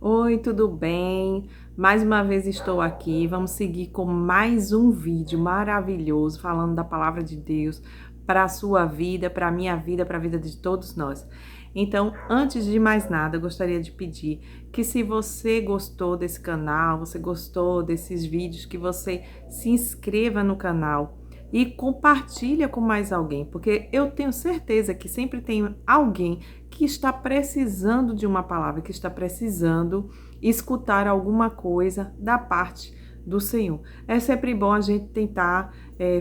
Oi, tudo bem? Mais uma vez estou aqui. Vamos seguir com mais um vídeo maravilhoso falando da palavra de Deus para a sua vida, para a minha vida, para a vida de todos nós. Então, antes de mais nada, eu gostaria de pedir que se você gostou desse canal, você gostou desses vídeos, que você se inscreva no canal e compartilha com mais alguém, porque eu tenho certeza que sempre tem alguém que está precisando de uma palavra, que está precisando escutar alguma coisa da parte do Senhor. É sempre bom a gente tentar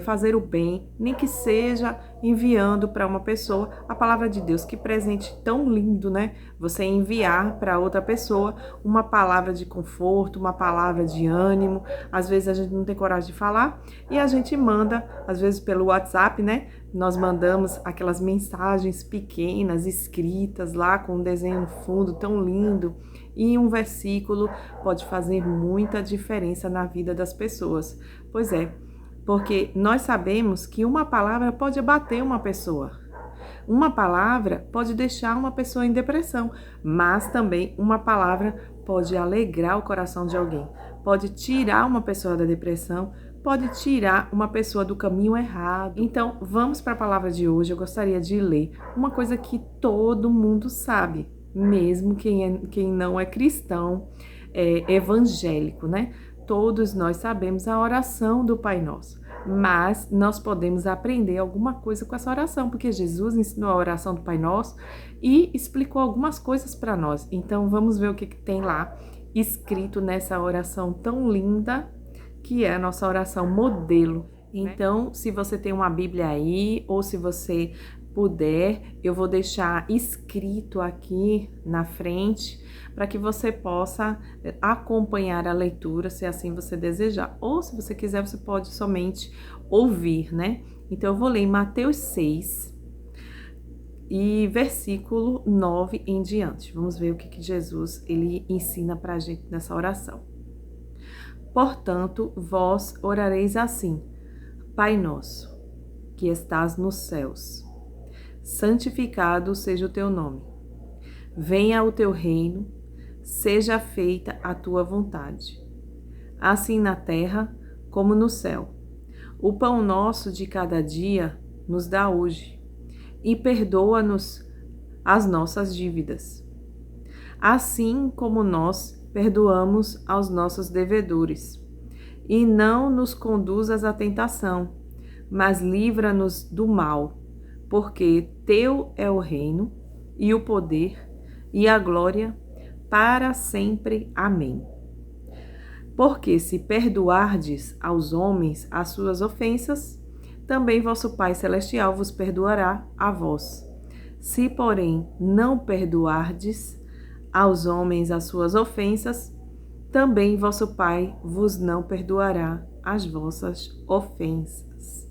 fazer o bem, nem que seja enviando para uma pessoa a palavra de Deus. Que presente tão lindo, né? Você enviar para outra pessoa uma palavra de conforto, uma palavra de ânimo. Às vezes a gente não tem coragem de falar e a gente manda, às vezes pelo WhatsApp, né? Nós mandamos aquelas mensagens pequenas, escritas lá com um desenho no fundo tão lindo, e um versículo pode fazer muita diferença na vida das pessoas. Pois é, porque nós sabemos que uma palavra pode abater uma pessoa. Uma palavra pode deixar uma pessoa em depressão, mas também uma palavra pode alegrar o coração de alguém, pode tirar uma pessoa da depressão, pode tirar uma pessoa do caminho errado. Então, vamos para a palavra de hoje. Eu gostaria de ler uma coisa que todo mundo sabe, mesmo quem não é cristão, evangélico, né? Todos nós sabemos a oração do Pai Nosso, mas nós podemos aprender alguma coisa com essa oração, porque Jesus ensinou a oração do Pai Nosso e explicou algumas coisas para nós. Então, vamos ver o que tem lá escrito nessa oração tão linda, que é a nossa oração modelo. Então, se você tem uma Bíblia aí, ou se você puder, eu vou deixar escrito aqui na frente, para que você possa acompanhar a leitura, se assim você desejar. Ou, se você quiser, você pode somente ouvir, né? Então, eu vou ler em Mateus 6, e versículo 9 em diante. Vamos ver o que Jesus ele ensina para a gente nessa oração. Portanto, vós orareis assim: Pai nosso, que estás nos céus, santificado seja o teu nome. Venha o teu reino, seja feita a tua vontade, assim na terra como no céu. O pão nosso de cada dia nos dá hoje, e perdoa-nos as nossas dívidas, assim como nós perdoamos aos nossos devedores. E não nos conduzas à tentação, mas livra-nos do mal, porque teu é o reino, e o poder, e a glória, para sempre. Amém. Porque se perdoardes aos homens as suas ofensas, também vosso Pai Celestial vos perdoará a vós. Se, porém, não perdoardes aos homens as suas ofensas, também vosso Pai vos não perdoará as vossas ofensas.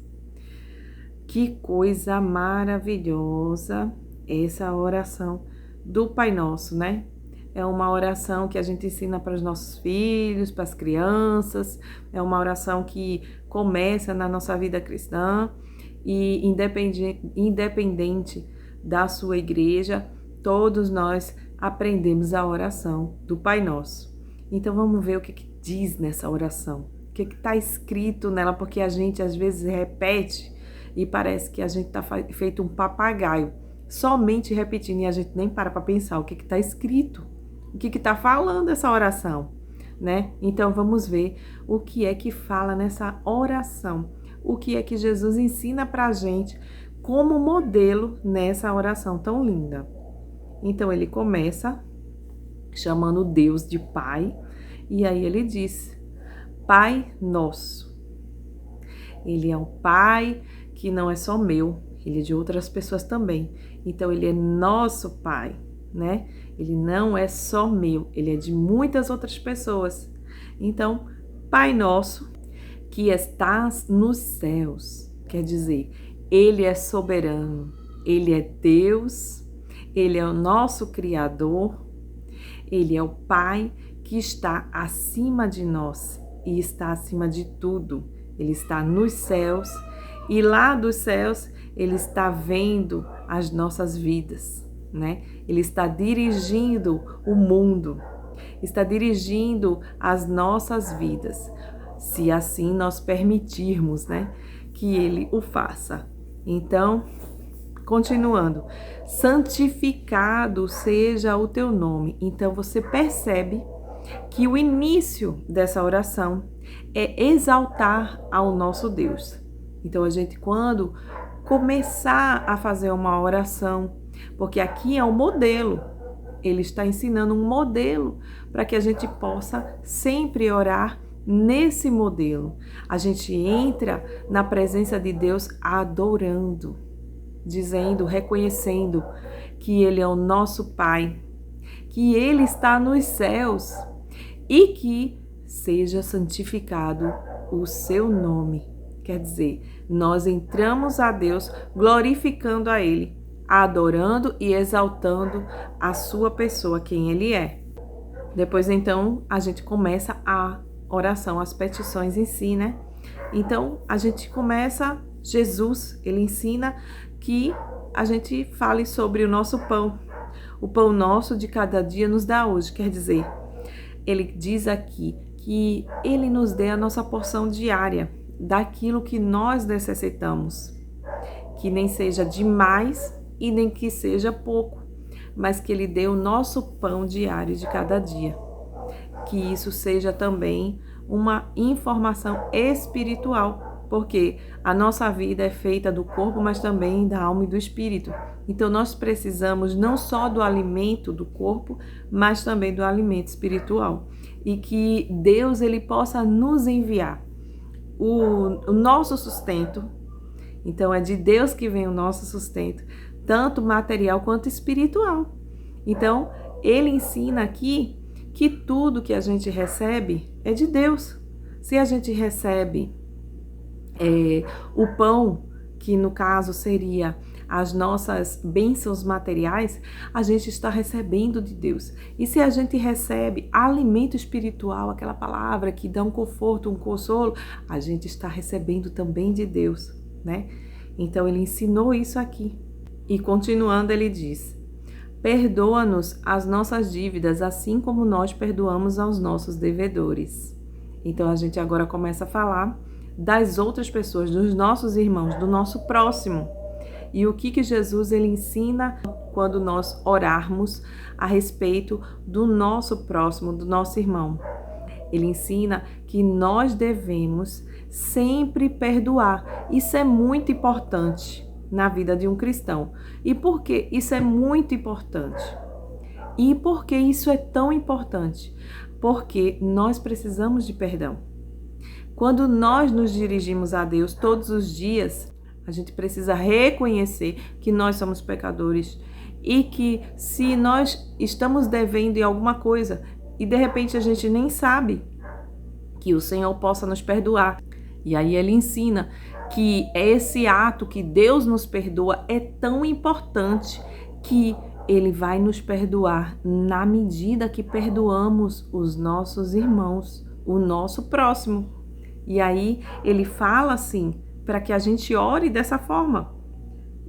Que coisa maravilhosa essa oração do Pai Nosso, né? É uma oração que a gente ensina para os nossos filhos, para as crianças, é uma oração que começa na nossa vida cristã e independente da sua igreja, todos nós aprendemos a oração do Pai Nosso. Então vamos ver o que diz nessa oração, o que está escrito nela, porque a gente às vezes repete e parece que a gente está feito um papagaio, somente repetindo, e a gente nem para pensar o que está escrito, o que está falando essa oração, né? Então vamos ver o que é que fala nessa oração, o que é que Jesus ensina para a gente como modelo nessa oração tão linda. Então ele começa chamando Deus de Pai, e aí ele diz: Pai Nosso. Ele é um Pai que não é só meu, ele é de outras pessoas também. Então ele é nosso Pai, né? Ele não é só meu, ele é de muitas outras pessoas. Então, Pai Nosso, que estás nos céus, quer dizer, ele é soberano, ele é Deus, ele é o nosso Criador, ele é o Pai que está acima de nós e está acima de tudo. Ele está nos céus e lá dos céus ele está vendo as nossas vidas, né? Ele está dirigindo o mundo. está dirigindo as nossas vidas, se assim nós permitirmos, né, que Ele o faça. Então, continuando, santificado seja o teu nome. Então, você percebe que o início dessa oração é exaltar ao nosso Deus. Então, a gente, quando começar a fazer uma oração, porque aqui é um modelo, ele está ensinando um modelo para que a gente possa sempre orar nesse modelo. A gente entra na presença de Deus adorando, dizendo, reconhecendo que Ele é o nosso Pai, que Ele está nos céus e que seja santificado o seu nome. Quer dizer, nós entramos a Deus glorificando a Ele, adorando e exaltando a sua pessoa, quem Ele é. Depois, então, a gente começa a oração, as petições em si, né? Então, a gente começa, Jesus, Ele ensina que a gente fale sobre o nosso pão. O pão nosso de cada dia nos dá hoje, quer dizer, Ele diz aqui que Ele nos dê a nossa porção diária, daquilo que nós necessitamos, que nem seja demais e nem que seja pouco, mas que Ele dê o nosso pão diário de cada dia. Que isso seja também uma informação espiritual, porque a nossa vida é feita do corpo, mas também da alma e do espírito. Então nós precisamos não só do alimento do corpo, mas também do alimento espiritual. E que Deus ele possa nos enviar o nosso sustento. Então é de Deus que vem o nosso sustento, tanto material quanto espiritual. Então ele ensina aqui que tudo que a gente recebe é de Deus. Se a gente recebe o pão, que no caso seria as nossas bênçãos materiais, a gente está recebendo de Deus. E se a gente recebe alimento espiritual, aquela palavra que dá um conforto, um consolo, a gente está recebendo também de Deus, né? Então ele ensinou isso aqui. E continuando ele diz: perdoa-nos as nossas dívidas, assim como nós perdoamos aos nossos devedores. Então a gente agora começa a falar das outras pessoas, dos nossos irmãos, do nosso próximo. E o que Jesus ele ensina quando nós orarmos a respeito do nosso próximo, do nosso irmão? Ele ensina que nós devemos sempre perdoar. Isso é muito importante na vida de um cristão. E por que isso é muito importante? E por que isso é tão importante? Porque nós precisamos de perdão. Quando nós nos dirigimos a Deus todos os dias, a gente precisa reconhecer que nós somos pecadores e que se nós estamos devendo em alguma coisa e de repente a gente nem sabe, que o Senhor possa nos perdoar. E aí ele ensina que esse ato que Deus nos perdoa é tão importante que Ele vai nos perdoar na medida que perdoamos os nossos irmãos, o nosso próximo. E aí ele fala assim, para que a gente ore dessa forma.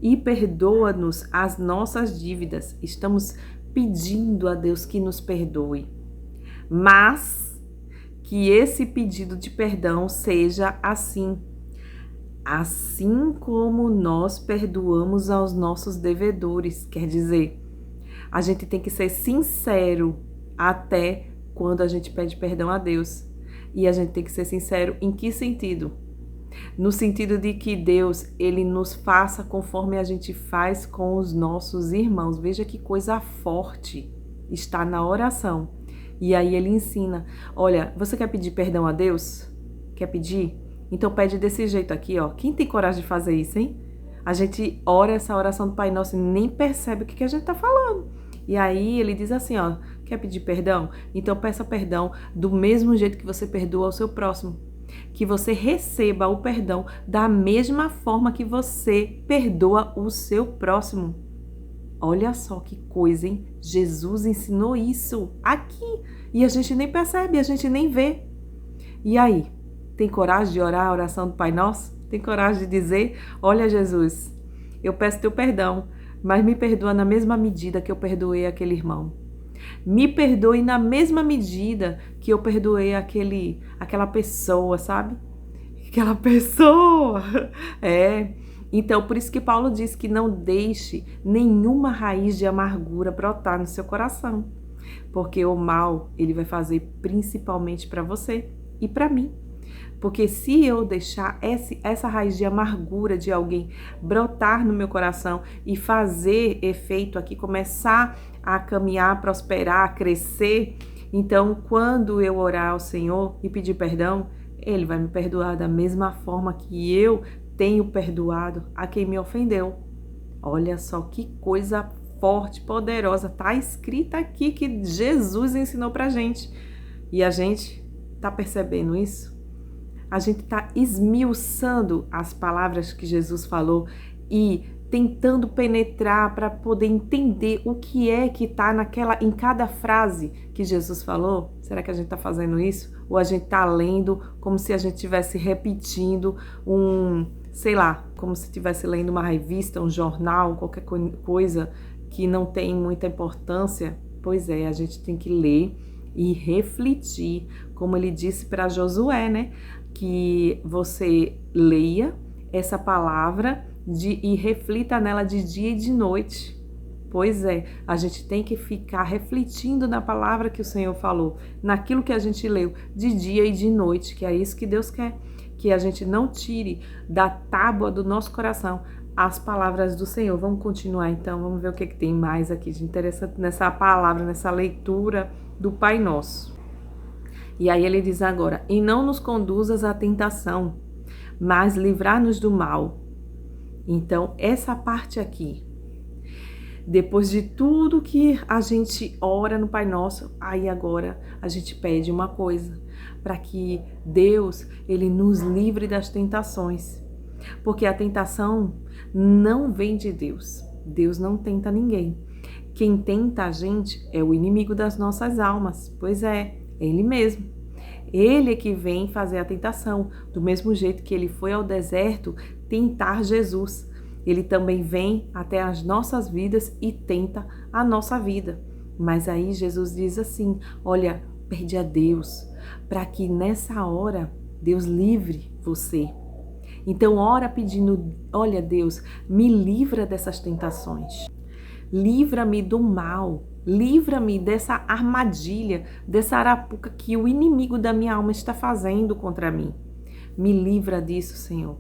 E perdoa-nos as nossas dívidas. Estamos pedindo a Deus que nos perdoe. Mas que esse pedido de perdão seja assim como nós perdoamos aos nossos devedores. Quer dizer, a gente tem que ser sincero até quando a gente pede perdão a Deus. E a gente tem que ser sincero em que sentido? No sentido de que Deus, ele nos faça conforme a gente faz com os nossos irmãos. Veja que coisa forte está na oração. E aí ele ensina, olha, você quer pedir perdão a Deus? Quer pedir? Então pede desse jeito aqui, ó. Quem tem coragem de fazer isso, hein? A gente ora essa oração do Pai Nosso e nem percebe o que a gente tá falando. E aí ele diz assim, ó, quer pedir perdão? Então peça perdão do mesmo jeito que você perdoa ao seu próximo. Que você receba o perdão da mesma forma que você perdoa o seu próximo. Olha só que coisa, hein? Jesus ensinou isso aqui. E a gente nem percebe, a gente nem vê. E aí? Tem coragem de orar a oração do Pai Nosso? Tem coragem de dizer, olha Jesus, eu peço teu perdão, mas me perdoa na mesma medida que eu perdoei aquele irmão. Me perdoe na mesma medida que eu perdoei aquela pessoa, sabe? Aquela pessoa. Então, por isso que Paulo diz que não deixe nenhuma raiz de amargura brotar no seu coração, porque o mal ele vai fazer principalmente para você e para mim. Porque se eu deixar essa raiz de amargura de alguém brotar no meu coração e fazer efeito aqui, começar a caminhar, prosperar, crescer, então quando eu orar ao Senhor e pedir perdão, Ele vai me perdoar da mesma forma que eu tenho perdoado a quem me ofendeu. Olha só que coisa forte, poderosa, tá escrita aqui que Jesus ensinou pra gente. E a gente tá percebendo isso? A gente está esmiuçando as palavras que Jesus falou e tentando penetrar para poder entender o que é que está em cada frase que Jesus falou. Será que a gente está fazendo isso? Ou a gente está lendo como se a gente estivesse repetindo sei lá, como se estivesse lendo uma revista, um jornal, qualquer coisa que não tem muita importância? Pois é, a gente tem que ler e refletir, como ele disse para Josué, né? Que você leia essa palavra e reflita nela de dia e de noite. Pois é, a gente tem que ficar refletindo na palavra que o Senhor falou, naquilo que a gente leu de dia e de noite, que é isso que Deus quer, que a gente não tire da tábua do nosso coração as palavras do Senhor. Vamos continuar então, vamos ver o que tem mais aqui de interessante nessa palavra, nessa leitura do Pai Nosso. E aí ele diz agora: e não nos conduzas à tentação, mas livrar-nos do mal. Então, essa parte aqui, depois de tudo que a gente ora no Pai Nosso, aí agora a gente pede uma coisa, para que Deus, ele nos livre das tentações. Porque a tentação não vem de Deus. Deus não tenta ninguém. Quem tenta a gente é o inimigo das nossas almas. Pois é ele mesmo. Ele é que vem fazer a tentação, do mesmo jeito que ele foi ao deserto tentar Jesus. Ele também vem até as nossas vidas e tenta a nossa vida. Mas aí Jesus diz assim: olha, pede a Deus, para que nessa hora Deus livre você. Então ora pedindo: olha Deus, me livra dessas tentações. Livra-me do mal, livra-me dessa armadilha, dessa arapuca que o inimigo da minha alma está fazendo contra mim. Me livra disso, Senhor.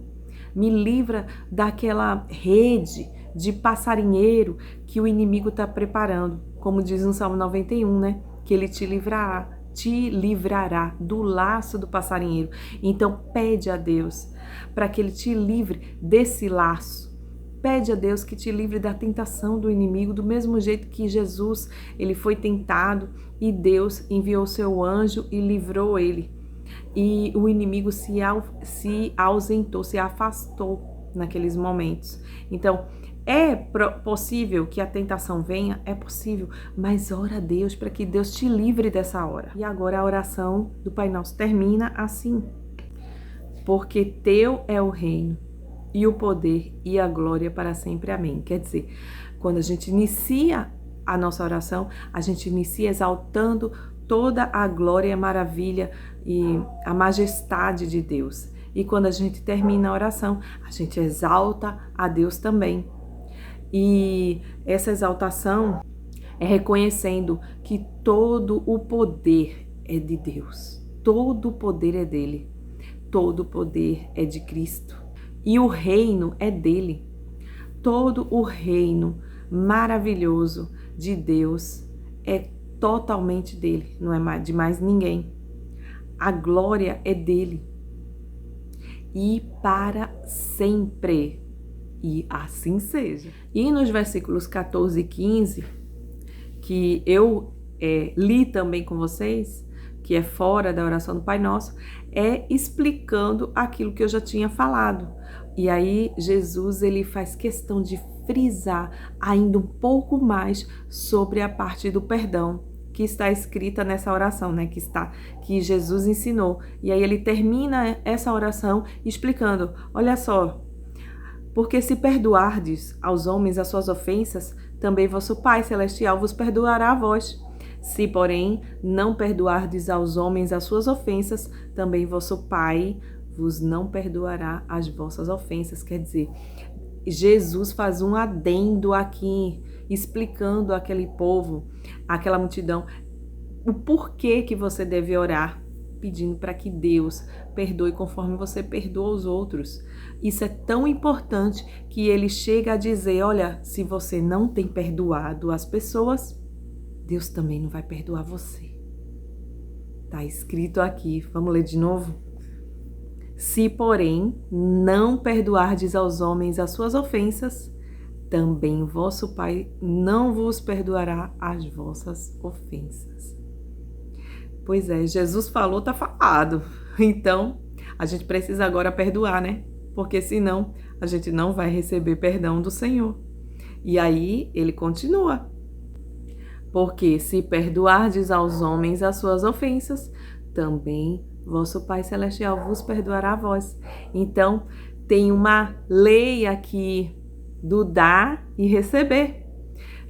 Me livra daquela rede de passarinheiro que o inimigo está preparando. Como diz no Salmo 91, né? Que ele te livrará do laço do passarinheiro. Então pede a Deus para que ele te livre desse laço. Pede a Deus que te livre da tentação do inimigo, do mesmo jeito que Jesus, ele foi tentado e Deus enviou seu anjo e livrou ele. E o inimigo se ausentou, se afastou naqueles momentos. Então, é possível que a tentação venha? É possível, mas ora a Deus para que Deus te livre dessa hora. E agora a oração do Pai Nosso termina assim: porque teu é o reino, e o poder e a glória para sempre. Amém. Quer dizer, quando a gente inicia a nossa oração, a gente inicia exaltando toda a glória e a maravilha e a majestade de Deus. E quando a gente termina a oração, a gente exalta a Deus também. E essa exaltação é reconhecendo que todo o poder é de Deus. Todo o poder é dele. Todo o poder é de Cristo. E o reino é dele. Todo o reino maravilhoso de Deus é totalmente dele, não é de mais ninguém. A glória é dele. E para sempre. E assim seja. E nos versículos 14 e 15, que eu li também com vocês, que é fora da oração do Pai Nosso, é explicando aquilo que eu já tinha falado. E aí Jesus, ele faz questão de frisar ainda um pouco mais sobre a parte do perdão que está escrita nessa oração, né? Que Jesus ensinou. E aí ele termina essa oração explicando: olha só, porque se perdoardes aos homens as suas ofensas, também vosso Pai Celestial vos perdoará a vós. Se, porém, não perdoardes aos homens as suas ofensas, também vosso Pai vos não perdoará as vossas ofensas. Quer dizer, Jesus faz um adendo aqui, explicando àquele povo, àquela multidão, o porquê que você deve orar, pedindo para que Deus perdoe conforme você perdoa os outros. Isso é tão importante que ele chega a dizer, olha, se você não tem perdoado as pessoas, Deus também não vai perdoar você. Está escrito aqui, vamos ler de novo? Se, porém, não perdoardes aos homens as suas ofensas, também vosso Pai não vos perdoará as vossas ofensas. Pois é, Jesus falou, tá falado. Então, a gente precisa agora perdoar, né? Porque senão a gente não vai receber perdão do Senhor. E aí ele continua. Porque se perdoardes aos homens as suas ofensas, também vosso Pai Celestial vos perdoará a vós. Então, tem uma lei aqui do dar e receber.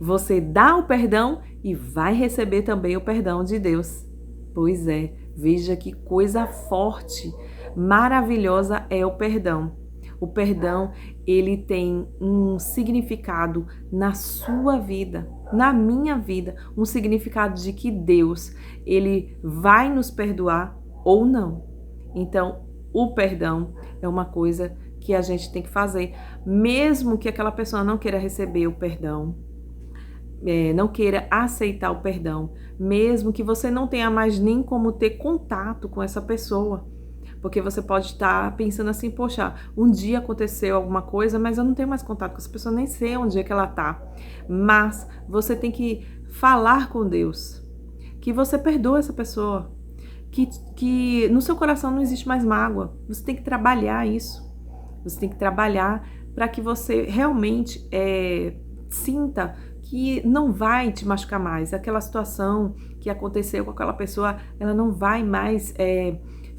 Você dá o perdão e vai receber também o perdão de Deus. Pois é, veja que coisa forte, maravilhosa é o perdão. O perdão, ele tem um significado na sua vida, na minha vida, um significado de que Deus, ele vai nos perdoar ou não. Então, o perdão é uma coisa que a gente tem que fazer, mesmo que aquela pessoa não queira receber o perdão, não queira aceitar o perdão, mesmo que você não tenha mais nem como ter contato com essa pessoa. Porque você pode estar pensando assim, poxa, um dia aconteceu alguma coisa, mas eu não tenho mais contato com essa pessoa, nem sei onde é que ela tá. Mas você tem que falar com Deus, que você perdoa essa pessoa, que no seu coração não existe mais mágoa. Você tem que trabalhar isso. Você tem que trabalhar para que você realmente sinta que não vai te machucar mais. Aquela situação que aconteceu com aquela pessoa, ela não vai mais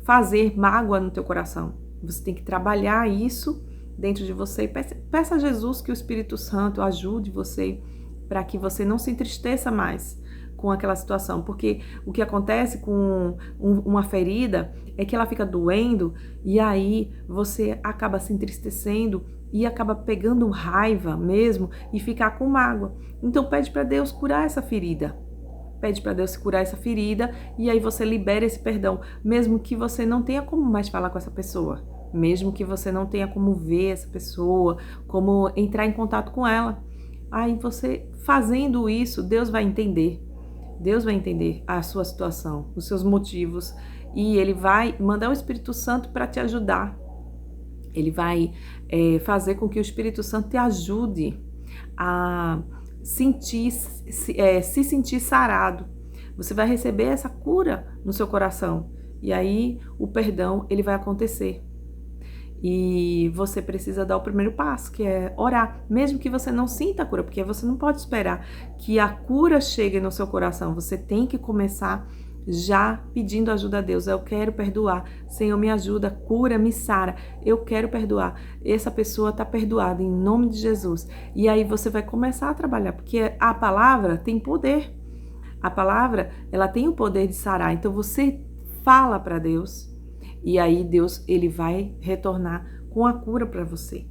fazer mágoa no teu coração. Você tem que trabalhar isso dentro de você. Peça a Jesus que o Espírito Santo ajude você para que você não se entristeça mais com aquela situação. Porque o que acontece com uma ferida é que ela fica doendo e aí você acaba se entristecendo e acaba pegando raiva mesmo e ficar com mágoa. Então pede para Deus curar essa ferida. Pede para Deus curar essa ferida e aí você libera esse perdão, mesmo que você não tenha como mais falar com essa pessoa, mesmo que você não tenha como ver essa pessoa, como entrar em contato com ela. Aí você fazendo isso, Deus vai entender. Deus vai entender a sua situação, os seus motivos e Ele vai mandar o Espírito Santo para te ajudar. Ele vai fazer com que o Espírito Santo te ajude a se sentir sarado. Você vai receber essa cura no seu coração. E aí o perdão, ele vai acontecer. E você precisa dar o primeiro passo, que é orar. Mesmo que você não sinta a cura, porque você não pode esperar que a cura chegue no seu coração. Você tem que começar já pedindo ajuda a Deus. Eu quero perdoar. Senhor, me ajuda, cura, me sara. Eu quero perdoar. Essa pessoa está perdoada em nome de Jesus. E aí você vai começar a trabalhar, porque a palavra tem poder. A palavra, ela tem o poder de sarar. Então você fala para Deus e aí Deus, ele vai retornar com a cura para você.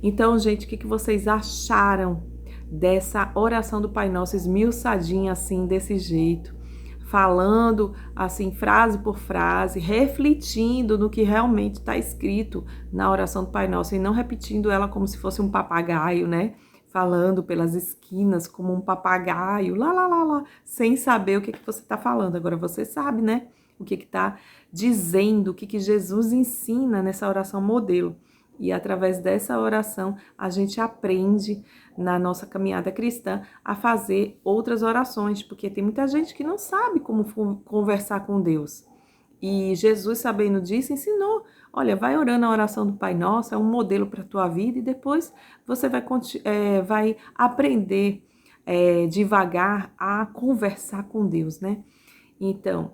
Então, gente, o que vocês acharam dessa oração do Pai Nosso esmiuçadinha assim, desse jeito? Falando assim, frase por frase, refletindo no que realmente está escrito na oração do Pai Nosso e não repetindo ela como se fosse um papagaio, né? Falando pelas esquinas como um papagaio, lá, sem saber o que você está falando. Agora você sabe, né? O que está dizendo, o que Jesus ensina nessa oração modelo. E através dessa oração, a gente aprende na nossa caminhada cristã a fazer outras orações, porque tem muita gente que não sabe como conversar com Deus. E Jesus, sabendo disso, ensinou. Olha, vai orando a oração do Pai Nosso, é um modelo para a tua vida, e depois você vai aprender devagar a conversar com Deus, né? Então,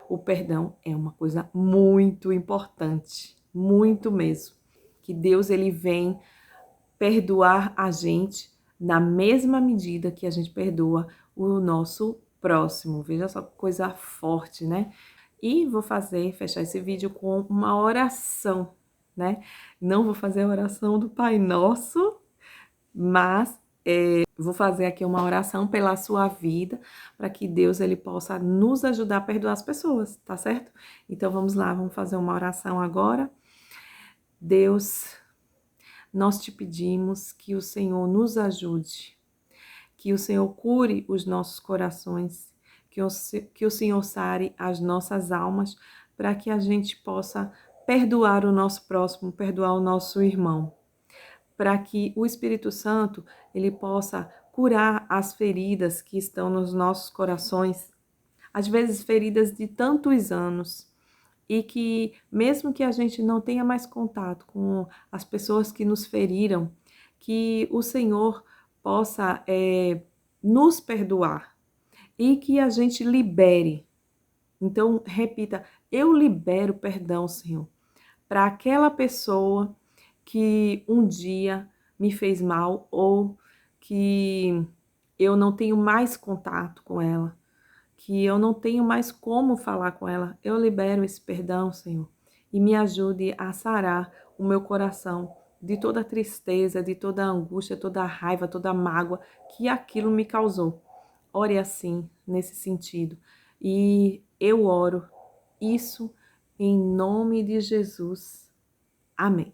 o perdão é uma coisa muito importante, muito mesmo. Que Deus, ele vem perdoar a gente na mesma medida que a gente perdoa o nosso próximo. Veja só que coisa forte, né? E vou fechar esse vídeo com uma oração, né? Não vou fazer a oração do Pai Nosso, mas vou fazer aqui uma oração pela sua vida, para que Deus ele possa nos ajudar a perdoar as pessoas, tá certo? Então vamos lá, vamos fazer uma oração agora. Deus, nós te pedimos que o Senhor nos ajude, que o Senhor cure os nossos corações, que o Senhor sare as nossas almas, para que a gente possa perdoar o nosso próximo, perdoar o nosso irmão, para que o Espírito Santo ele possa curar as feridas que estão nos nossos corações, às vezes feridas de tantos anos, e que mesmo que a gente não tenha mais contato com as pessoas que nos feriram, que o Senhor possa nos perdoar e que a gente libere. Então, repita, eu libero perdão, Senhor, para aquela pessoa que um dia me fez mal ou que eu não tenho mais contato com ela, que eu não tenho mais como falar com ela. Eu libero esse perdão, Senhor, e me ajude a sarar o meu coração de toda a tristeza, de toda a angústia, toda a raiva, toda a mágoa que aquilo me causou. Ore assim, nesse sentido. E eu oro isso em nome de Jesus. Amém.